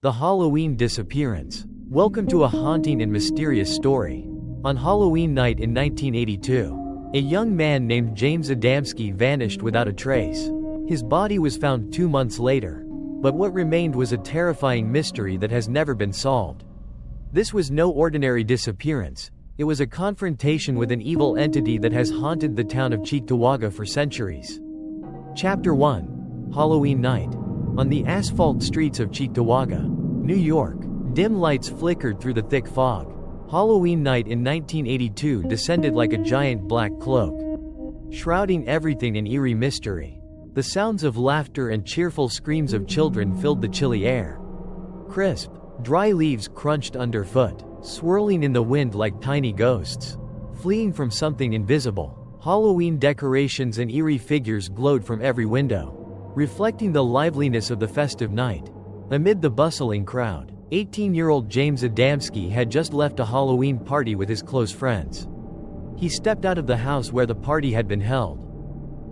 The Halloween Disappearance. Welcome to a haunting and mysterious story. On Halloween night in 1982, a young man named James Adamski vanished without a trace. His body was found 2 months later, but what remained was a terrifying mystery that has never been solved. This was no ordinary disappearance. It was a confrontation with an evil entity that has haunted the town of Cheektowaga for centuries. Chapter 1. Halloween Night. On the asphalt streets of Cheektowaga, New York, dim lights flickered through the thick fog. Halloween night in 1982 descended like a giant black cloak, shrouding everything in eerie mystery. The sounds of laughter and cheerful screams of children filled the chilly air. Crisp, dry leaves crunched underfoot, swirling in the wind like tiny ghosts, fleeing from something invisible. Halloween decorations and eerie figures glowed from every window, reflecting the liveliness of the festive night. Amid the bustling crowd, 18-year-old James Adamski had just left a Halloween party with his close friends. He stepped out of the house where the party had been held,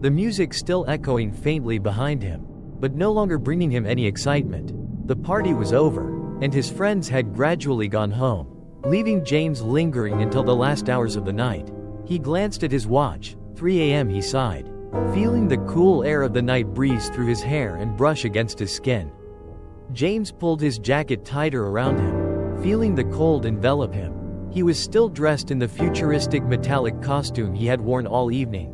the music still echoing faintly behind him, but no longer bringing him any excitement. The party was over, and his friends had gradually gone home, leaving James lingering until the last hours of the night. He glanced at his watch. 3 a.m. He sighed, feeling the cool air of the night breeze through his hair and brush against his skin. James pulled his jacket tighter around him, feeling the cold envelop him. He was still dressed in the futuristic metallic costume he had worn all evening,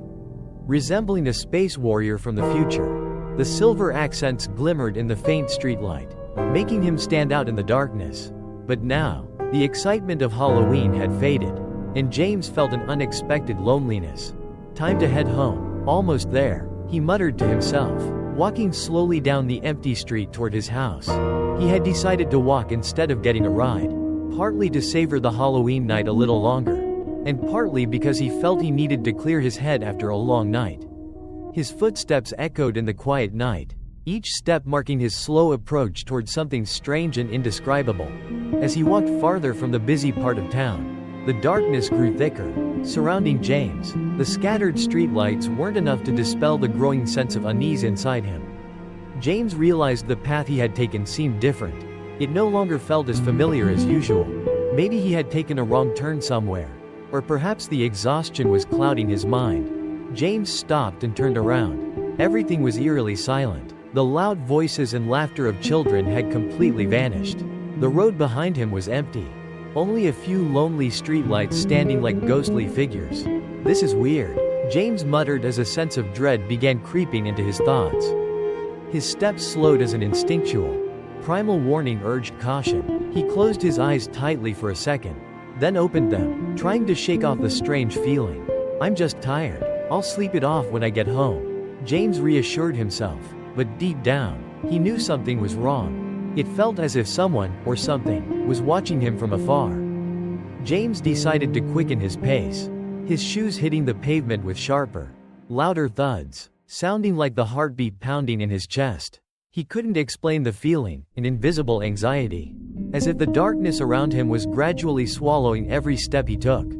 resembling a space warrior from the future. The silver accents glimmered in the faint streetlight, making him stand out in the darkness. But now, the excitement of Halloween had faded, and James felt an unexpected loneliness. Time to head home. Almost there, he muttered to himself, walking slowly down the empty street toward his house. He had decided to walk instead of getting a ride, partly to savor the Halloween night a little longer, and partly because he felt he needed to clear his head after a long night. His footsteps echoed in the quiet night, each step marking his slow approach toward something strange and indescribable. As he walked farther from the busy part of town, the darkness grew thicker, surrounding James. The scattered streetlights weren't enough to dispel the growing sense of unease inside him. James realized the path he had taken seemed different. It no longer felt as familiar as usual. Maybe he had taken a wrong turn somewhere, or perhaps the exhaustion was clouding his mind. James stopped and turned around. Everything was eerily silent. The loud voices and laughter of children had completely vanished. The road behind him was empty. Only a few lonely streetlights standing like ghostly figures. This is weird, James muttered as a sense of dread began creeping into his thoughts. His steps slowed as an instinctual, primal warning urged caution. He closed his eyes tightly for a second, then opened them, trying to shake off the strange feeling. I'm just tired. I'll sleep it off when I get home, James reassured himself, but deep down, he knew something was wrong. It felt as if someone, or something, was watching him from afar. James decided to quicken his pace, his shoes hitting the pavement with sharper, louder thuds, sounding like the heartbeat pounding in his chest. He couldn't explain the feeling, an invisible anxiety, as if the darkness around him was gradually swallowing every step he took.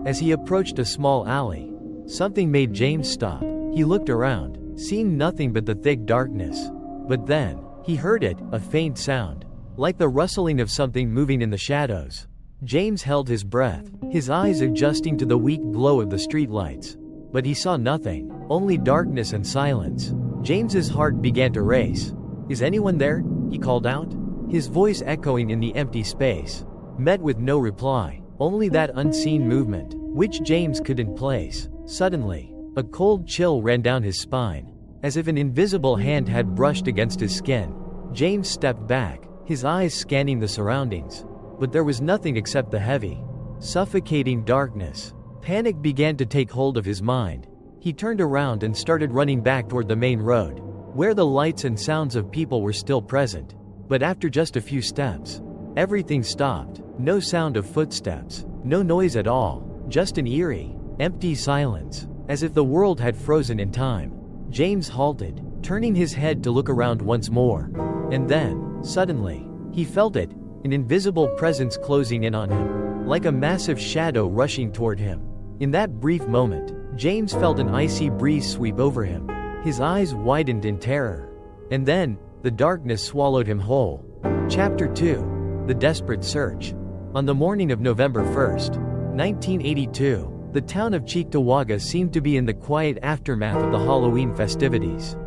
As he approached a small alley, something made James stop. He looked around, seeing nothing but the thick darkness. But then, he heard it, a faint sound, like the rustling of something moving in the shadows. James held his breath, his eyes adjusting to the weak glow of the streetlights. But he saw nothing, only darkness and silence. James's heart began to race. Is anyone there? He called out, his voice echoing in the empty space. Met with no reply, only that unseen movement, which James couldn't place. Suddenly, a cold chill ran down his spine, as if an invisible hand had brushed against his skin. James stepped back, his eyes scanning the surroundings. But there was nothing except the heavy, suffocating darkness. Panic began to take hold of his mind. He turned around and started running back toward the main road, where the lights and sounds of people were still present. But after just a few steps, everything stopped. No sound of footsteps, no noise at all, just an eerie, empty silence, as if the world had frozen in time. James halted, turning his head to look around once more. And then, suddenly, he felt it, an invisible presence closing in on him, like a massive shadow rushing toward him. In that brief moment, James felt an icy breeze sweep over him. His eyes widened in terror. And then, the darkness swallowed him whole. Chapter 2. The Desperate Search. On the morning of November 1st, 1982, the town of Cheektowaga seemed to be in the quiet aftermath of the Halloween festivities.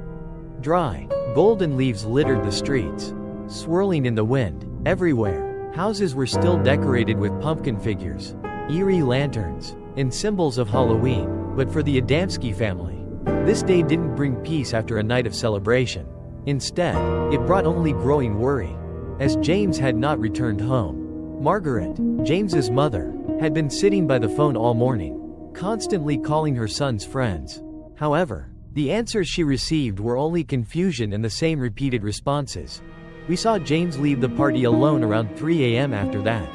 Dry, golden leaves littered the streets, swirling in the wind. Everywhere, houses were still decorated with pumpkin figures, eerie lanterns, and symbols of Halloween, but for the Adamski family, this day didn't bring peace after a night of celebration. Instead, it brought only growing worry, as James had not returned home. Margaret, James's mother, had been sitting by the phone all morning, constantly calling her son's friends. However, the answers she received were only confusion and the same repeated responses. "We saw James leave the party alone around 3 a.m. after that.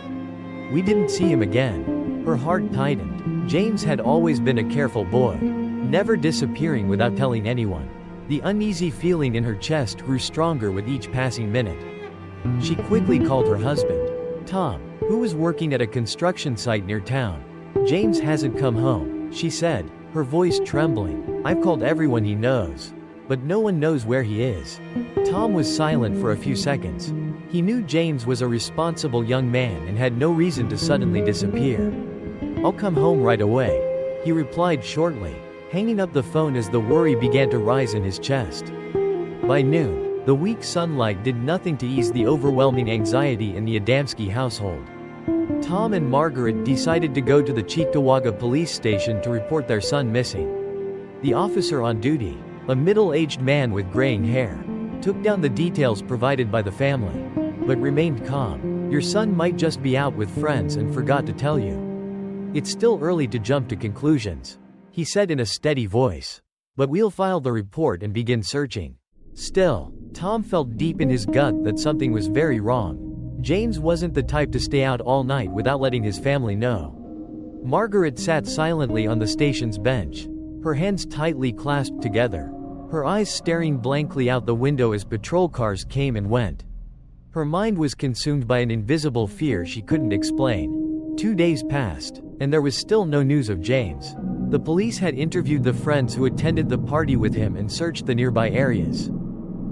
We didn't see him again." Her heart tightened. James had always been a careful boy, never disappearing without telling anyone. The uneasy feeling in her chest grew stronger with each passing minute. She quickly called her husband, Tom, who was working at a construction site near town. "James hasn't come home," she said, her voice trembling. "I've called everyone he knows, but no one knows where he is." Tom was silent for a few seconds. He knew James was a responsible young man and had no reason to suddenly disappear. "I'll come home right away," he replied shortly, hanging up the phone as the worry began to rise in his chest. By noon, the weak sunlight did nothing to ease the overwhelming anxiety in the Adamski household. Tom and Margaret decided to go to the Cheektowaga police station to report their son missing. The officer on duty, a middle-aged man with graying hair, took down the details provided by the family, but remained calm. "Your son might just be out with friends and forgot to tell you. It's still early to jump to conclusions," he said in a steady voice. "But we'll file the report and begin searching." Still, Tom felt deep in his gut that something was very wrong. James wasn't the type to stay out all night without letting his family know. Margaret sat silently on the station's bench, her hands tightly clasped together, her eyes staring blankly out the window as patrol cars came and went. Her mind was consumed by an invisible fear she couldn't explain. 2 days passed, and there was still no news of James. The police had interviewed the friends who attended the party with him and searched the nearby areas.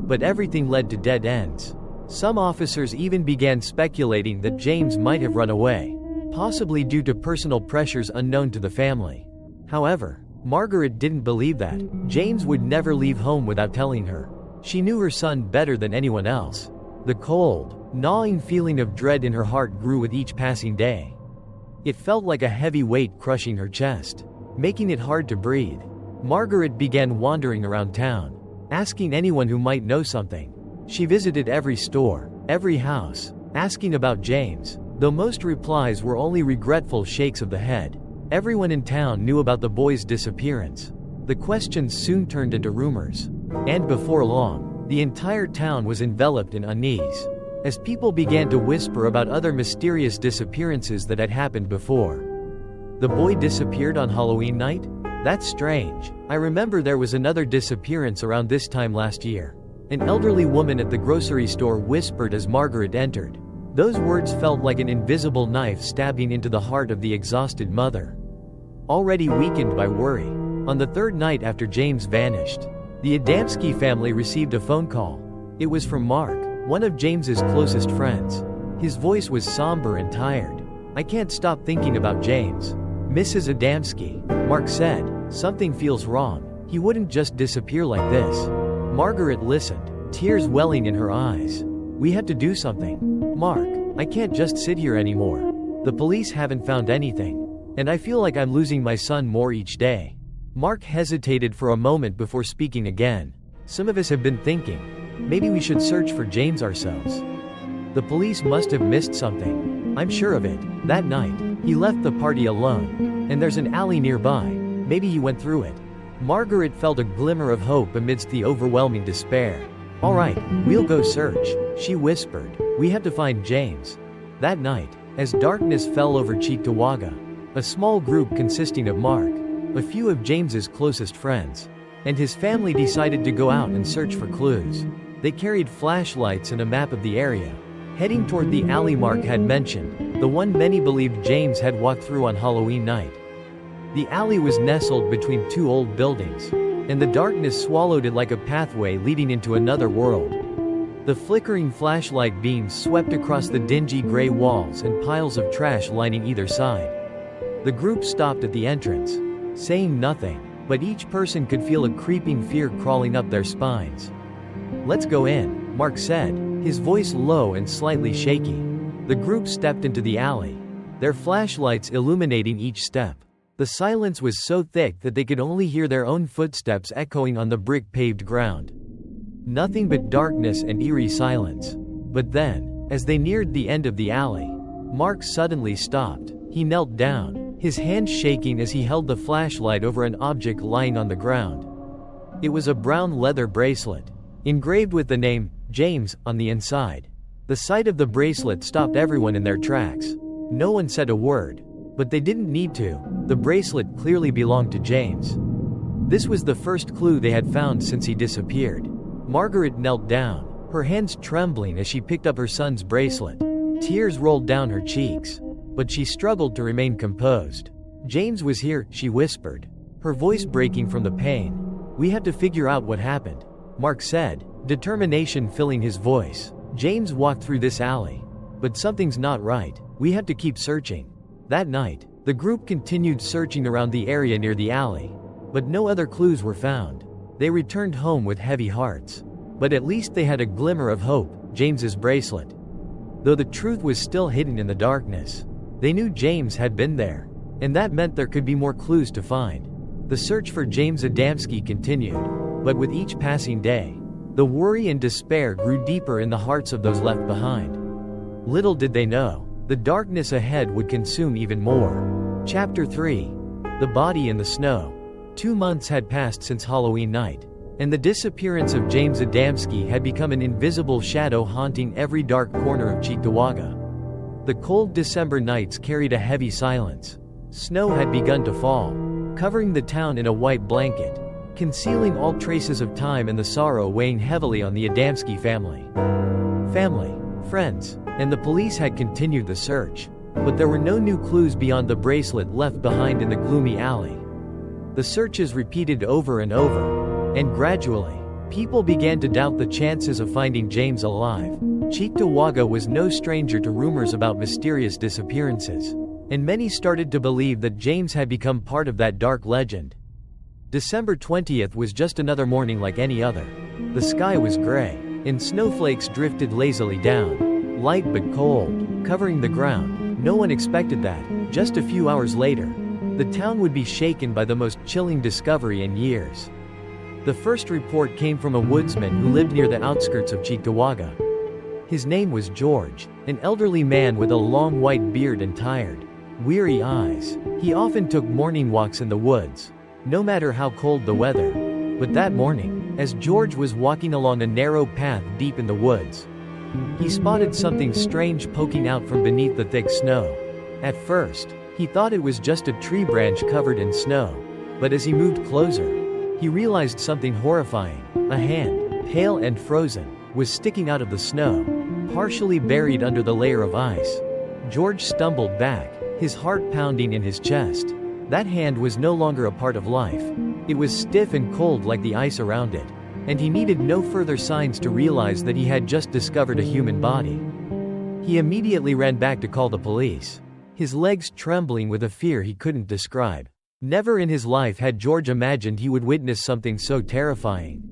But everything led to dead ends. Some officers even began speculating that James might have run away, possibly due to personal pressures unknown to the family. However, Margaret didn't believe that. James would never leave home without telling her. She knew her son better than anyone else. The cold, gnawing feeling of dread in her heart grew with each passing day. It felt like a heavy weight crushing her chest, making it hard to breathe. Margaret began wandering around town, asking anyone who might know something. She visited every store, every house, asking about James, though most replies were only regretful shakes of the head. Everyone in town knew about the boy's disappearance. The questions soon turned into rumors, and before long, the entire town was enveloped in unease, as people began to whisper about other mysterious disappearances that had happened before. "The boy disappeared on Halloween night? That's strange. I remember there was another disappearance around this time last year," an elderly woman at the grocery store whispered as Margaret entered. Those words felt like an invisible knife stabbing into the heart of the exhausted mother, already weakened by worry. On the third night after James vanished, the Adamski family received a phone call. It was from Mark, one of James's closest friends. His voice was somber and tired. "I can't stop thinking about James, Mrs. Adamski," Mark said. "Something feels wrong. He wouldn't just disappear like this." Margaret listened, tears welling in her eyes. "We have to do something. Mark, I can't just sit here anymore. The police haven't found anything, and I feel like I'm losing my son more each day." Mark hesitated for a moment before speaking again. "Some of us have been thinking, maybe we should search for James ourselves. The police must have missed something. I'm sure of it. That night, he left the party alone, and there's an alley nearby. Maybe he went through it." Margaret felt a glimmer of hope amidst the overwhelming despair. "All right, we'll go search," she whispered. "We have to find James." That night, as darkness fell over Cheektowaga, a small group consisting of Mark, a few of James's closest friends, and his family decided to go out and search for clues. They carried flashlights and a map of the area, heading toward the alley Mark had mentioned, the one many believed James had walked through on Halloween night. The alley was nestled between two old buildings, and the darkness swallowed it like a pathway leading into another world. The flickering flashlight beams swept across the dingy gray walls and piles of trash lining either side. The group stopped at the entrance, saying nothing, but each person could feel a creeping fear crawling up their spines. "Let's go in," Mark said, his voice low and slightly shaky. The group stepped into the alley, their flashlights illuminating each step. The silence was so thick that they could only hear their own footsteps echoing on the brick-paved ground. Nothing but darkness and eerie silence. But then, as they neared the end of the alley, Mark suddenly stopped. He knelt down, his hand shaking as he held the flashlight over an object lying on the ground. It was a brown leather bracelet, engraved with the name, James, on the inside. The sight of the bracelet stopped everyone in their tracks. No one said a word, but they didn't need to. The bracelet clearly belonged to James. This was the first clue they had found since he disappeared. Margaret knelt down, her hands trembling as she picked up her son's bracelet. Tears rolled down her cheeks, but she struggled to remain composed. "James was here," she whispered, her voice breaking from the pain. "We have to figure out what happened," Mark said, determination filling his voice. "James walked through this alley. But something's not right. We have to keep searching." That night, the group continued searching around the area near the alley, but no other clues were found. They returned home with heavy hearts. But at least they had a glimmer of hope, James's bracelet. Though the truth was still hidden in the darkness, they knew James had been there, and that meant there could be more clues to find. The search for James Adamski continued, but with each passing day, the worry and despair grew deeper in the hearts of those left behind. Little did they know, the darkness ahead would consume even more. Chapter 3. The Body in the Snow. 2 months had passed since Halloween night, and the disappearance of James Adamski had become an invisible shadow haunting every dark corner of Cheektowaga. The cold December nights carried a heavy silence. Snow had begun to fall, covering the town in a white blanket, concealing all traces of time and the sorrow weighing heavily on the Adamski family. Family, friends, and the police had continued the search, but there were no new clues beyond the bracelet left behind in the gloomy alley. The searches repeated over and over, and gradually, people began to doubt the chances of finding James alive. Cheektowaga was no stranger to rumors about mysterious disappearances, and many started to believe that James had become part of that dark legend. December 20th was just another morning like any other. The sky was gray, and snowflakes drifted lazily down, light but cold, covering the ground. No one expected that, just a few hours later, the town would be shaken by the most chilling discovery in years. The first report came from a woodsman who lived near the outskirts of Cheektowaga. His name was George, an elderly man with a long white beard and tired, weary eyes. He often took morning walks in the woods, no matter how cold the weather. But that morning, as George was walking along a narrow path deep in the woods, he spotted something strange poking out from beneath the thick snow. At first, he thought it was just a tree branch covered in snow. But as he moved closer, he realized something horrifying. A hand, pale and frozen, was sticking out of the snow, partially buried under the layer of ice. George stumbled back, his heart pounding in his chest. That hand was no longer a part of life. It was stiff and cold like the ice around it, and he needed no further signs to realize that he had just discovered a human body. He immediately ran back to call the police, his legs trembling with a fear he couldn't describe. Never in his life had George imagined he would witness something so terrifying.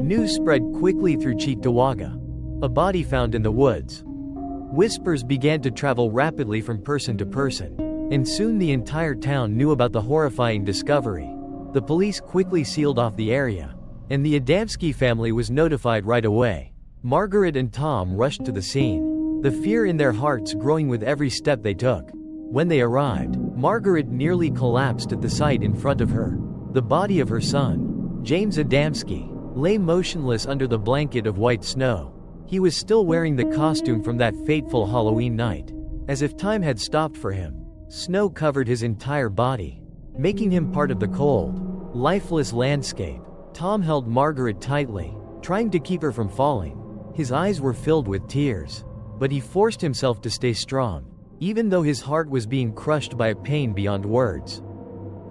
News spread quickly through Cheektowaga. A body found in the woods. Whispers began to travel rapidly from person to person, and soon the entire town knew about the horrifying discovery. The police quickly sealed off the area, and the Adamski family was notified right away. Margaret and Tom rushed to the scene, the fear in their hearts growing with every step they took. When they arrived, Margaret nearly collapsed at the sight in front of her. The body of her son, James Adamski, lay motionless under the blanket of white snow. He was still wearing the costume from that fateful Halloween night. As if time had stopped for him, snow covered his entire body, making him part of the cold, lifeless landscape. Tom held Margaret tightly, trying to keep her from falling. His eyes were filled with tears, but he forced himself to stay strong, even though his heart was being crushed by a pain beyond words.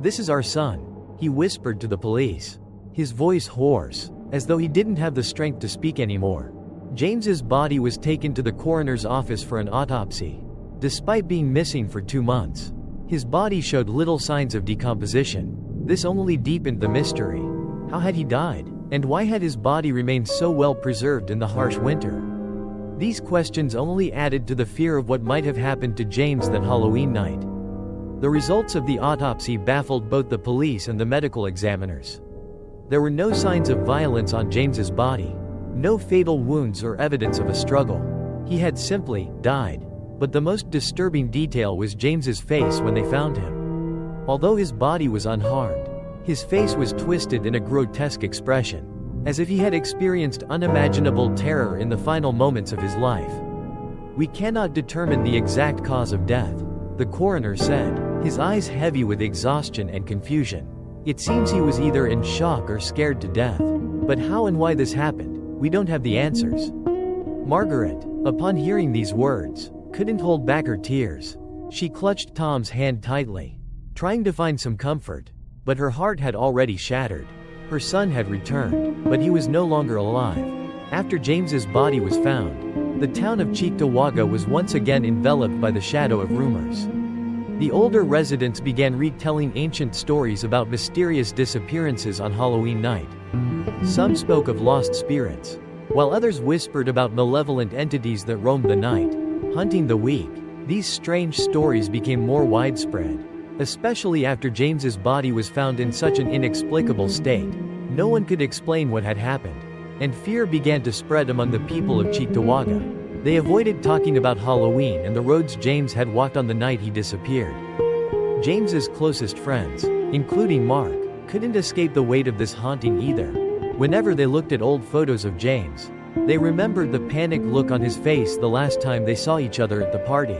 "This is our son," he whispered to the police, his voice hoarse, as though he didn't have the strength to speak anymore. James's body was taken to the coroner's office for an autopsy. Despite being missing for 2 months, his body showed little signs of decomposition. This only deepened the mystery. How had he died? And why had his body remained so well preserved in the harsh winter? These questions only added to the fear of what might have happened to James that Halloween night. The results of the autopsy baffled both the police and the medical examiners. There were no signs of violence on James's body, no fatal wounds or evidence of a struggle. He had simply died. But the most disturbing detail was James's face when they found him. Although his body was unharmed, his face was twisted in a grotesque expression, as if he had experienced unimaginable terror in the final moments of his life. We cannot determine the exact cause of death, the coroner said, his eyes heavy with exhaustion and confusion. It seems he was either in shock or scared to death. But how and why this happened, we don't have the answers. Margaret, upon hearing these words, couldn't hold back her tears. She clutched Tom's hand tightly, trying to find some comfort, but her heart had already shattered. Her son had returned, but he was no longer alive. After James's body was found, the town of Cheektowaga was once again enveloped by the shadow of rumors. The older residents began retelling ancient stories about mysterious disappearances on Halloween night. Some spoke of lost spirits, while others whispered about malevolent entities that roamed the night, hunting the weak. These strange stories became more widespread, especially after James's body was found in such an inexplicable state. No one could explain what had happened, and fear began to spread among the people of Cheektowaga. They avoided talking about Halloween and the roads James had walked on the night he disappeared. James's closest friends, including Mark, couldn't escape the weight of this haunting either. Whenever they looked at old photos of James, they remembered the panicked look on his face the last time they saw each other at the party.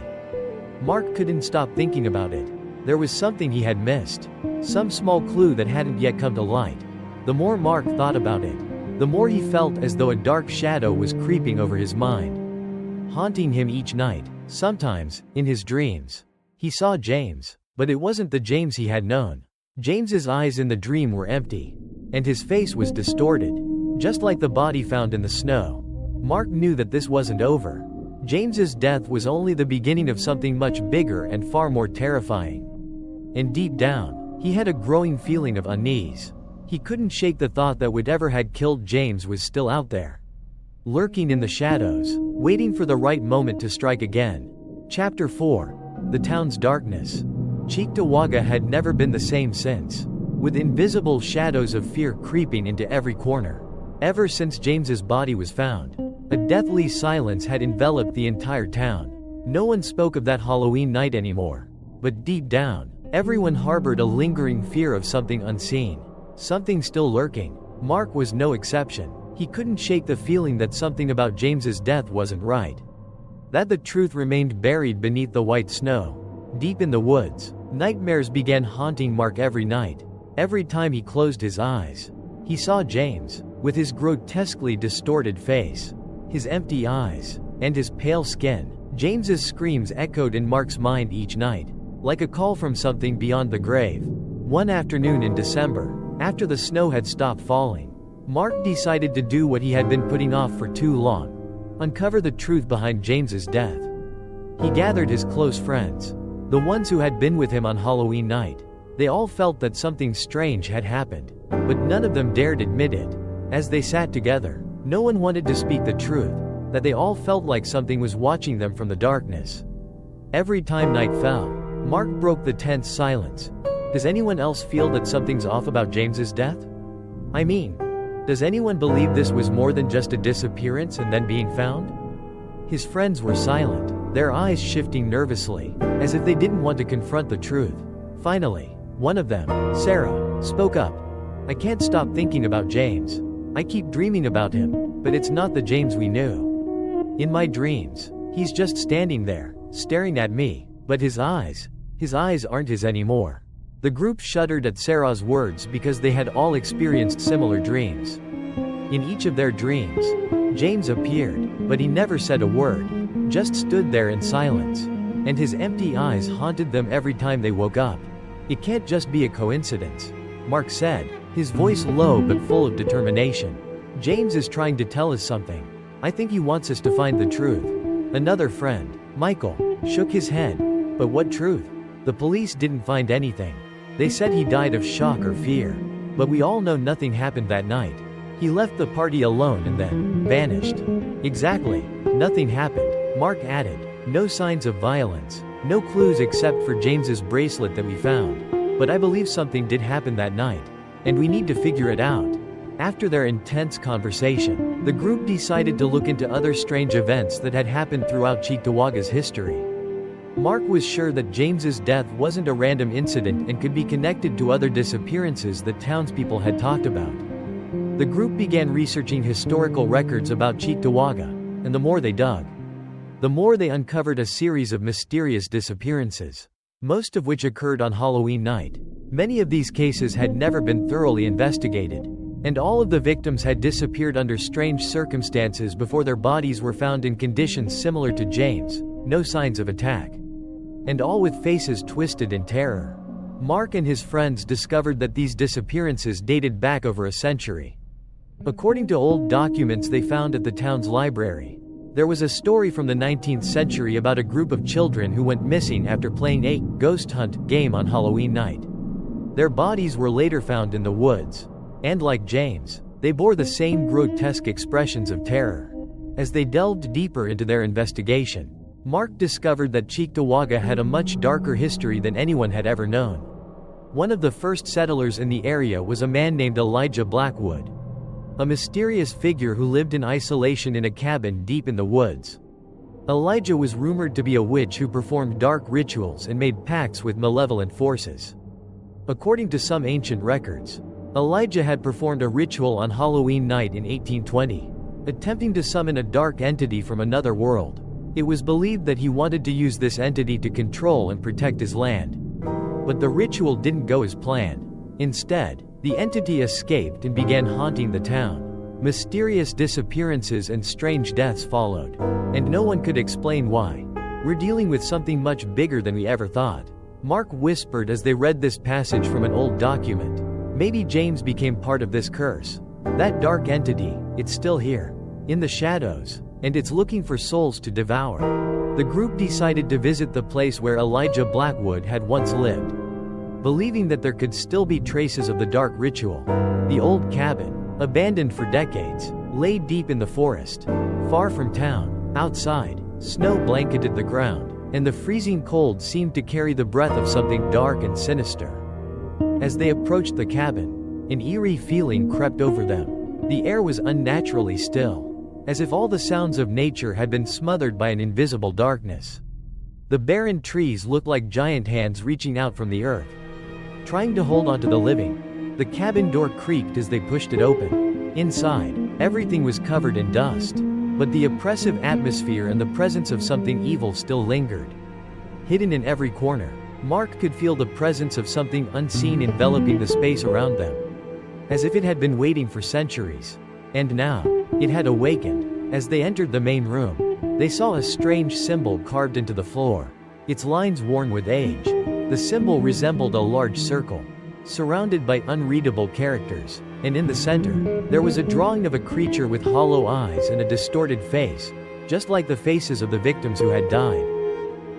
Mark couldn't stop thinking about it. There was something he had missed, some small clue that hadn't yet come to light. The more Mark thought about it, the more he felt as though a dark shadow was creeping over his mind, haunting him each night. Sometimes, in his dreams, he saw James, but it wasn't the James he had known. James's eyes in the dream were empty, and his face was distorted, just like the body found in the snow. Mark knew that this wasn't over. James's death was only the beginning of something much bigger and far more terrifying. And deep down, he had a growing feeling of unease. He couldn't shake the thought that whatever had killed James was still out there, lurking in the shadows, waiting for the right moment to strike again. Chapter 4. The town's darkness. Cheektowaga had never been the same since, with invisible shadows of fear creeping into every corner. Ever since James's body was found, a deathly silence had enveloped the entire town. No one spoke of that Halloween night anymore. But deep down, everyone harbored a lingering fear of something unseen, something still lurking. Mark was no exception. He couldn't shake the feeling that something about James's death wasn't right, that the truth remained buried beneath the white snow. Deep in the woods, nightmares began haunting Mark every night. Every time he closed his eyes, he saw James, with his grotesquely distorted face, his empty eyes, and his pale skin. James's screams echoed in Mark's mind each night, like a call from something beyond the grave. One afternoon in December, after the snow had stopped falling, Mark decided to do what he had been putting off for too long: uncover the truth behind James's death. He gathered his close friends, the ones who had been with him on Halloween night. They all felt that something strange had happened, but none of them dared admit it. As they sat together, no one wanted to speak the truth, that they all felt like something was watching them from the darkness. Every time night fell, Mark broke the tense silence. Does anyone else feel that something's off about James's death? I mean, does anyone believe this was more than just a disappearance and then being found? His friends were silent, their eyes shifting nervously, as if they didn't want to confront the truth. Finally, one of them, Sarah, spoke up. I can't stop thinking about James. I keep dreaming about him, but it's not the James we knew. In my dreams, he's just standing there, staring at me, but his eyes aren't his anymore. The group shuddered at Sarah's words because they had all experienced similar dreams. In each of their dreams, James appeared, but he never said a word, just stood there in silence, and his empty eyes haunted them every time they woke up. It can't just be a coincidence, Mark said, his voice low but full of determination. James is trying to tell us something. I think he wants us to find the truth." Another friend, Michael, shook his head. "But what truth? The police didn't find anything. They said he died of shock or fear. But we all know nothing happened that night. He left the party alone and then vanished." "Exactly. Nothing happened," Mark added. "No signs of violence. No clues except for James's bracelet that we found. But I believe something did happen that night. And we need to figure it out." After their intense conversation, the group decided to look into other strange events that had happened throughout Cheektowaga's history. Mark was sure that James's death wasn't a random incident and could be connected to other disappearances that townspeople had talked about. The group began researching historical records about Cheektowaga, and the more they dug, the more they uncovered a series of mysterious disappearances, most of which occurred on Halloween night. Many of these cases had never been thoroughly investigated, and all of the victims had disappeared under strange circumstances before their bodies were found in conditions similar to James, no signs of attack, and all with faces twisted in terror. Mark and his friends discovered that these disappearances dated back over a century. According to old documents they found at the town's library, there was a story from the 19th century about a group of children who went missing after playing a ghost hunt game on Halloween night. Their bodies were later found in the woods, and like James, they bore the same grotesque expressions of terror. As they delved deeper into their investigation, Mark discovered that Cheektowaga had a much darker history than anyone had ever known. One of the first settlers in the area was a man named Elijah Blackwood, a mysterious figure who lived in isolation in a cabin deep in the woods. Elijah was rumored to be a witch who performed dark rituals and made pacts with malevolent forces. According to some ancient records, Elijah had performed a ritual on Halloween night in 1820, attempting to summon a dark entity from another world. It was believed that he wanted to use this entity to control and protect his land. But the ritual didn't go as planned. Instead, the entity escaped and began haunting the town. Mysterious disappearances and strange deaths followed, and no one could explain why. "We're dealing with something much bigger than we ever thought," Mark whispered as they read this passage from an old document. "Maybe James became part of this curse. That dark entity, it's still here, in the shadows, and it's looking for souls to devour." The group decided to visit the place where Elijah Blackwood had once lived, believing that there could still be traces of the dark ritual. The old cabin, abandoned for decades, lay deep in the forest, far from town. Outside, snow blanketed the ground, and the freezing cold seemed to carry the breath of something dark and sinister. As they approached the cabin, an eerie feeling crept over them. The air was unnaturally still, as if all the sounds of nature had been smothered by an invisible darkness. The barren trees looked like giant hands reaching out from the earth, trying to hold onto the living. The cabin door creaked as they pushed it open. Inside, everything was covered in dust, but the oppressive atmosphere and the presence of something evil still lingered. Hidden in every corner, Mark could feel the presence of something unseen enveloping the space around them, as if it had been waiting for centuries. And now, it had awakened. As they entered the main room, they saw a strange symbol carved into the floor, its lines worn with age. The symbol resembled a large circle, surrounded by unreadable characters, and in the center, there was a drawing of a creature with hollow eyes and a distorted face, just like the faces of the victims who had died.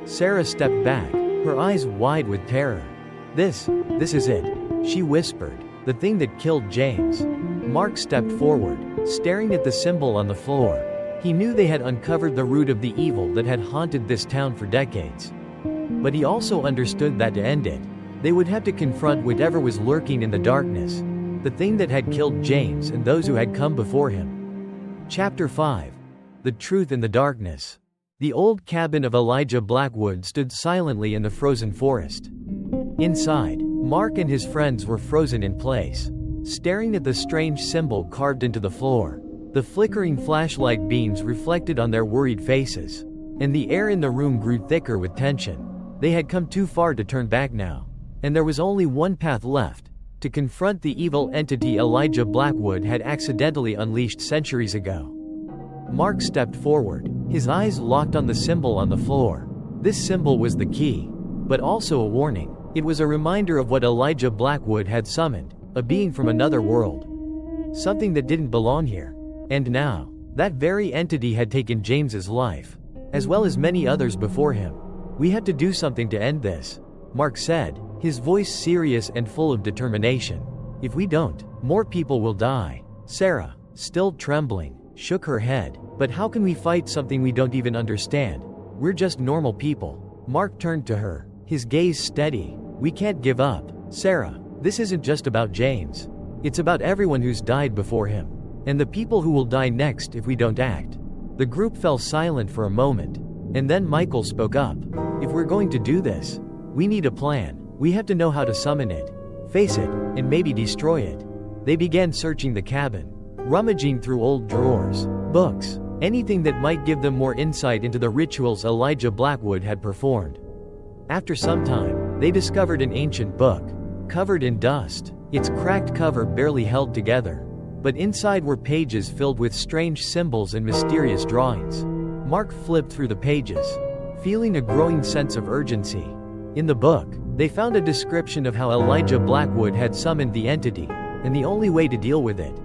Sarah stepped back, her eyes wide with terror. This is it," she whispered, "the thing that killed James." Mark stepped forward, staring at the symbol on the floor. He knew they had uncovered the root of the evil that had haunted this town for decades. But he also understood that to end it, they would have to confront whatever was lurking in the darkness, the thing that had killed James and those who had come before him. Chapter 5. The Truth in the Darkness. The old cabin of Elijah Blackwood stood silently in the frozen forest. Inside, Mark and his friends were frozen in place, staring at the strange symbol carved into the floor. The flickering flashlight beams reflected on their worried faces, and the air in the room grew thicker with tension. They had come too far to turn back now, and there was only one path left: to confront the evil entity Elijah Blackwood had accidentally unleashed centuries ago. Mark stepped forward, his eyes locked on the symbol on the floor. This symbol was the key, but also a warning. It was a reminder of what Elijah Blackwood had summoned, a being from another world, something that didn't belong here. And now, That very entity had taken James's life, as well as many others before him. We have to do something to end this, Mark said, his voice serious and full of determination. If we don't, more people will die. Sarah, still trembling, shook her head. But how can we fight something we don't even understand? We're just normal people. Mark turned to her, his gaze steady. We can't give up. Sarah, this isn't just about James. It's about everyone who's died before him, and the people who will die next if we don't act. The group fell silent for a moment, and then Michael spoke up. If we're going to do this, we need a plan. We have to know how to summon it, face it, and maybe destroy it. They began searching the cabin, rummaging through old drawers, books, anything that might give them more insight into the rituals Elijah Blackwood had performed. After some time, they discovered an ancient book, covered in dust, its cracked cover barely held together. But inside were pages filled with strange symbols and mysterious drawings. Mark flipped through the pages, feeling a growing sense of urgency. In the book, they found a description of how Elijah Blackwood had summoned the entity, and the only way to deal with it.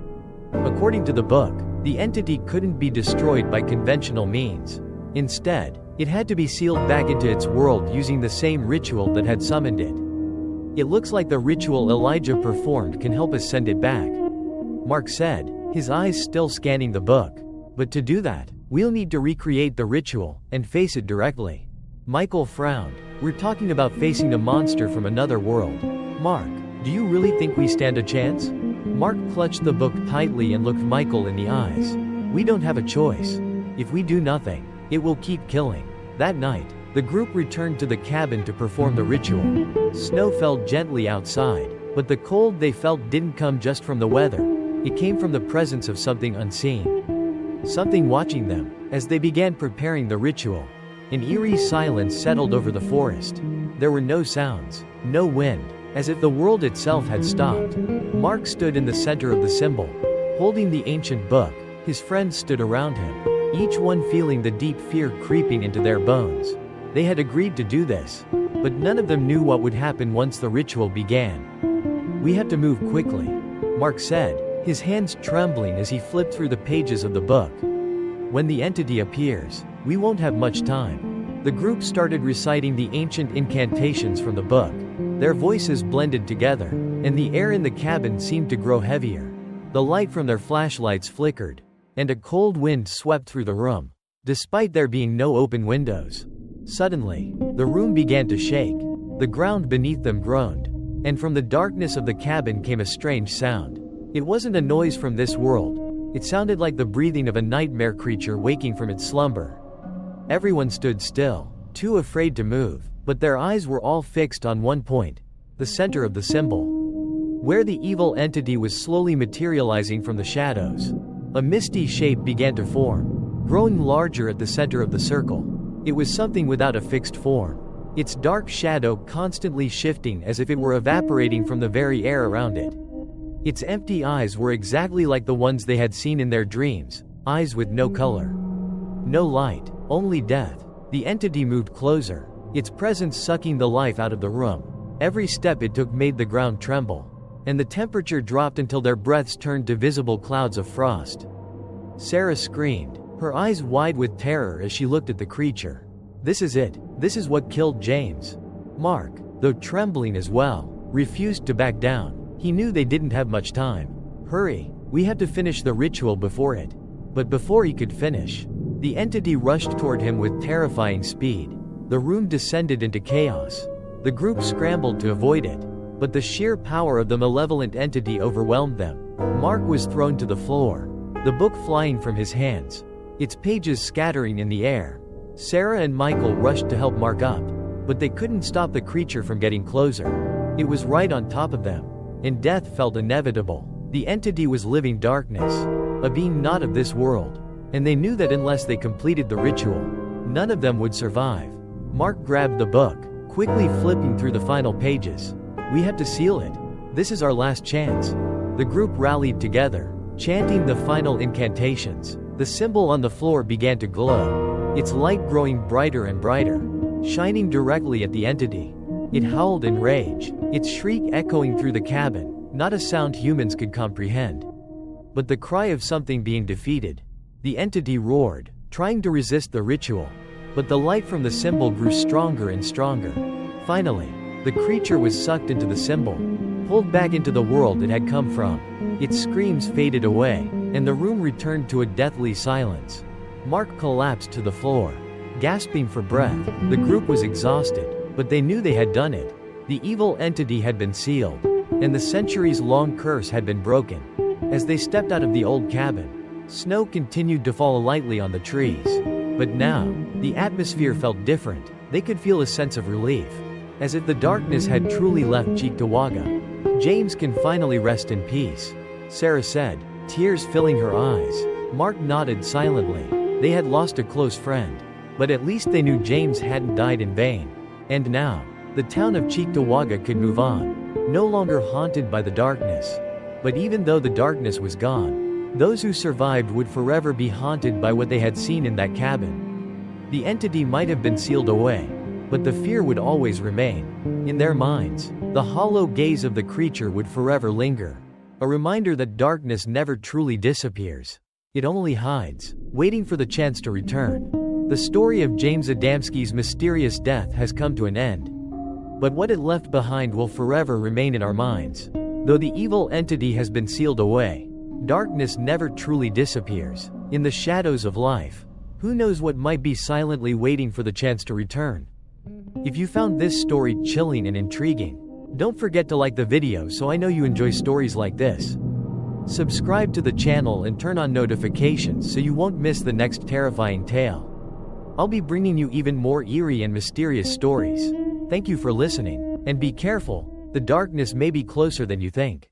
According to the book, the entity couldn't be destroyed by conventional means. Instead, it had to be sealed back into its world using the same ritual that had summoned it. It looks like the ritual Elijah performed can help us send it back, Mark said, his eyes still scanning the book. But to do that, we'll need to recreate the ritual and face it directly. Michael frowned. We're talking about facing a monster from another world. Mark, do you really think we stand a chance? Mark clutched the book tightly and looked Michael in the eyes. We don't have a choice. If we do nothing, it will keep killing. That night, the group returned to the cabin to perform the ritual. Snow fell gently outside, but the cold they felt didn't come just from the weather. It came from the presence of something unseen. Something watching them, as they began preparing the ritual. An eerie silence settled over the forest. There were no sounds, no wind, as if the world itself had stopped. Mark stood in the center of the symbol, holding the ancient book. His friends stood around him, each one feeling the deep fear creeping into their bones. They had agreed to do this, but none of them knew what would happen once the ritual began. We have to move quickly, Mark said, his hands trembling as he flipped through the pages of the book. When the entity appears, we won't have much time. The group started reciting the ancient incantations from the book. Their voices blended together, and the air in the cabin seemed to grow heavier. The light from their flashlights flickered, and a cold wind swept through the room, despite there being no open windows. Suddenly, the room began to shake. The ground beneath them groaned, and from the darkness of the cabin came a strange sound. It wasn't a noise from this world. It sounded like the breathing of a nightmare creature waking from its slumber. Everyone stood still, too afraid to move, but their eyes were all fixed on one point, the center of the symbol, where the evil entity was slowly materializing from the shadows. A misty shape began to form, growing larger at the center of the circle. It was something without a fixed form, its dark shadow constantly shifting as if it were evaporating from the very air around it. Its empty eyes were exactly like the ones they had seen in their dreams, eyes with no color, no light, only death. The entity moved closer, its presence sucking the life out of the room. Every step it took made the ground tremble, and the temperature dropped until their breaths turned to visible clouds of frost. Sarah screamed, her eyes wide with terror as she looked at the creature. This is it. This is what killed James. Mark, though trembling as well, refused to back down. He knew they didn't have much time. Hurry, we had to finish the ritual before it. But before he could finish, the entity rushed toward him with terrifying speed. The room descended into chaos. The group scrambled to avoid it, but the sheer power of the malevolent entity overwhelmed them. Mark was thrown to the floor, the book flying from his hands, its pages scattering in the air. Sarah and Michael rushed to help Mark up, but they couldn't stop the creature from getting closer. It was right on top of them, and death felt inevitable. The entity was living darkness, a being not of this world, and they knew that unless they completed the ritual, none of them would survive. Mark grabbed the book, quickly flipping through the final pages. We have to seal it. This is our last chance. The group rallied together, chanting the final incantations. The symbol on the floor began to glow, its light growing brighter and brighter, shining directly at the entity. It howled in rage, its shriek echoing through the cabin, not a sound humans could comprehend, but the cry of something being defeated. The entity roared, trying to resist the ritual. But the light from the symbol grew stronger and stronger. Finally, the creature was sucked into the symbol, pulled back into the world it had come from. Its screams faded away, and the room returned to a deathly silence. Mark collapsed to the floor, gasping for breath. The group was exhausted, but they knew they had done it. The evil entity had been sealed, and the centuries-long curse had been broken. As they stepped out of the old cabin, snow continued to fall lightly on the trees. But now, the atmosphere felt different. They could feel a sense of relief, as if the darkness had truly left Cheektowaga. James can finally rest in peace, Sarah said, tears filling her eyes. Mark nodded silently. They had lost a close friend, but at least they knew James hadn't died in vain. And now, the town of Cheektowaga could move on, no longer haunted by the darkness. But even though the darkness was gone, those who survived would forever be haunted by what they had seen in that cabin. The entity might have been sealed away, but the fear would always remain. In their minds, the hollow gaze of the creature would forever linger, a reminder that darkness never truly disappears. It only hides, waiting for the chance to return. The story of James Adamski's mysterious death has come to an end. But what it left behind will forever remain in our minds. Though the evil entity has been sealed away, darkness never truly disappears. In the shadows of life, who knows what might be silently waiting for the chance to return? If you found this story chilling and intriguing, don't forget to like the video so I know you enjoy stories like this. Subscribe to the channel and turn on notifications so you won't miss the next terrifying tale. I'll be bringing you even more eerie and mysterious stories. Thank you for listening, and be careful, the darkness may be closer than you think.